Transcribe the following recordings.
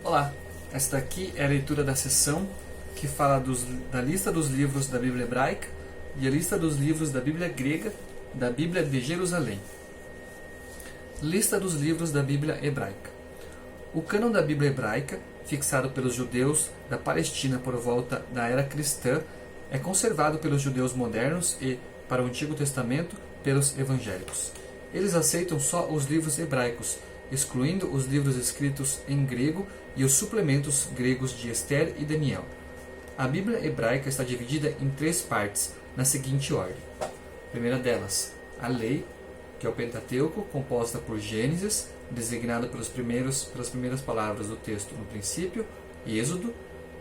Olá, esta aqui é a leitura da seção que fala da lista dos livros da Bíblia hebraica e a lista dos livros da Bíblia grega, da Bíblia de Jerusalém. Lista dos livros da Bíblia hebraica. O cânon da Bíblia hebraica, fixado pelos judeus da Palestina por volta da era cristã, é conservado pelos judeus modernos e, para o Antigo Testamento, pelos evangélicos. Eles aceitam só os livros hebraicos, excluindo os livros escritos em grego e os suplementos gregos de Esther e Daniel. A Bíblia hebraica está dividida em 3 partes, na seguinte ordem. A primeira delas, a lei, que é o Pentateuco, composta por Gênesis, designado pelas primeiras palavras do texto no princípio, Êxodo,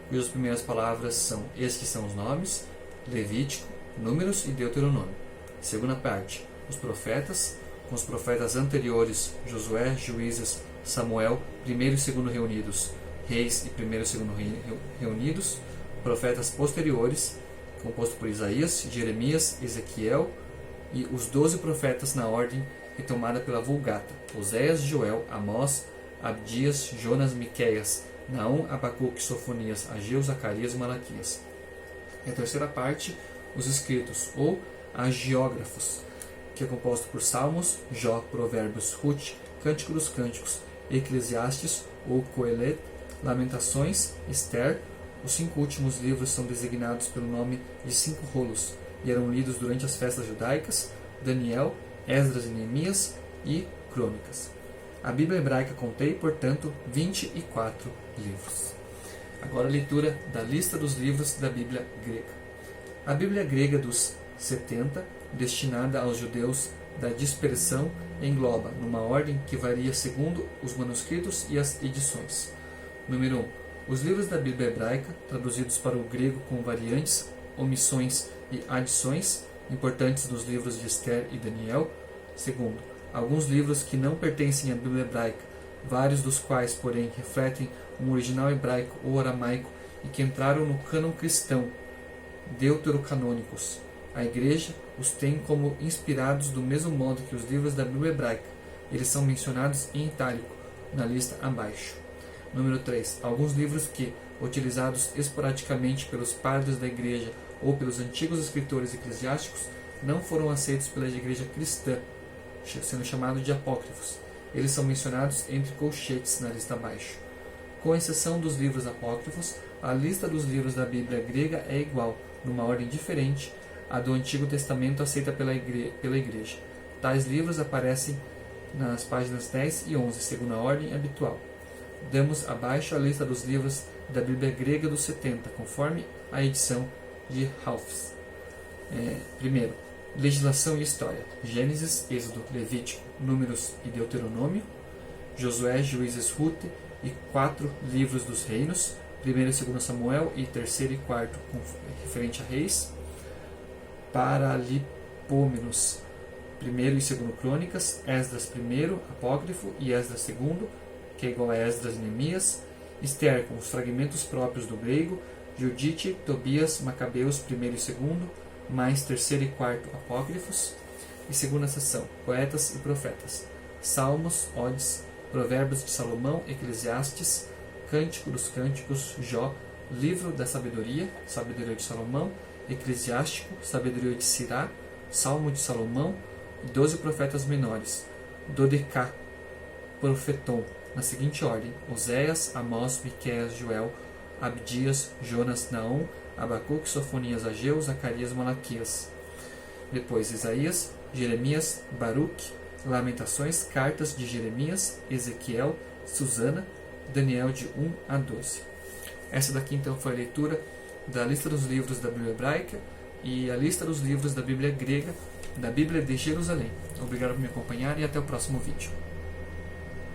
cujas primeiras palavras são estes são os nomes, Levítico, Números e Deuteronômio. Segunda parte, os profetas, com os profetas anteriores, Josué, Juízes, Samuel, 1º e 2º reunidos, Reis e 1º e 2º reunidos, profetas posteriores, composto por Isaías, Jeremias, Ezequiel e os 12 profetas na ordem retomada pela Vulgata, Oséias, Joel, Amós, Abdias, Jonas, Miqueias, Naum, Abacuque, Sofonias, Ageu, Zacarias e Malaquias. E a terceira parte, os escritos, ou agiógrafos, que é composto por Salmos, Jó, Provérbios, Ruth, Cântico dos Cânticos, Eclesiastes ou Coelet, Lamentações, Esther. Os 5 últimos livros são designados pelo nome de 5 rolos e eram lidos durante as festas judaicas, Daniel, Esdras e Neemias e Crônicas. A Bíblia hebraica contém, portanto, 24 livros. Agora a leitura da lista dos livros da Bíblia grega. A Bíblia grega dos 70, destinada aos judeus da dispersão, engloba, numa ordem que varia segundo os manuscritos e as edições. Número 1. Os livros da Bíblia hebraica, traduzidos para o grego com variantes, omissões e adições, importantes dos livros de Esther e Daniel. Segundo, alguns livros que não pertencem à Bíblia hebraica, vários dos quais, porém, refletem um original hebraico ou aramaico e que entraram no cânon cristão, deuterocanônicos. A Igreja os tem como inspirados do mesmo modo que os livros da Bíblia hebraica. Eles são mencionados em itálico, na lista abaixo. Número 3. Alguns livros que, utilizados esporadicamente pelos padres da Igreja ou pelos antigos escritores eclesiásticos, não foram aceitos pela Igreja cristã, sendo chamados de apócrifos. Eles são mencionados entre colchetes na lista abaixo. Com exceção dos livros apócrifos, a lista dos livros da Bíblia grega é igual, numa ordem diferente, à do Antigo Testamento aceita pela Igreja. Tais livros aparecem nas páginas 10 e 11, segundo a ordem habitual. Damos abaixo a lista dos livros da Bíblia grega dos 70, conforme a edição de Halffs. Primeiro, legislação e história. Gênesis, Êxodo, Levítico, Números e Deuteronômio. Josué, Juízes, Ruth e 4 livros dos reinos. 1º e 2º Samuel e 3º e 4º referente a reis. Paralipômenos, 1º e 2º Crônicas. Esdras 1º, apócrifo, e Esdras 2º, que é igual a Esdras e Neemias. Esther, com os fragmentos próprios do grego. Judite, Tobias, Macabeus 1º e 2º, mais 3º e 4º apócrifos. E segunda seção, poetas e profetas. Salmos, Odes, Provérbios de Salomão, Eclesiastes, Cântico dos Cânticos, Jó, Livro da Sabedoria, Sabedoria de Salomão, Eclesiástico, Sabedoria de Sirá, Salmo de Salomão, e 12 profetas menores, Dodecá, Profeton, na seguinte ordem: Oséias, Amós, Miqueias, Joel, Abdias, Jonas, Naum, Abacuque, Sofonias, Ageu, Zacarias e Malaquias. Depois Isaías, Jeremias, Baruque, Lamentações, Cartas de Jeremias, Ezequiel, Susana, Daniel de 1 a 12. Essa daqui então foi a leitura da lista dos livros da Bíblia hebraica e a lista dos livros da Bíblia grega, da Bíblia de Jerusalém. Obrigado por me acompanhar e até o próximo vídeo.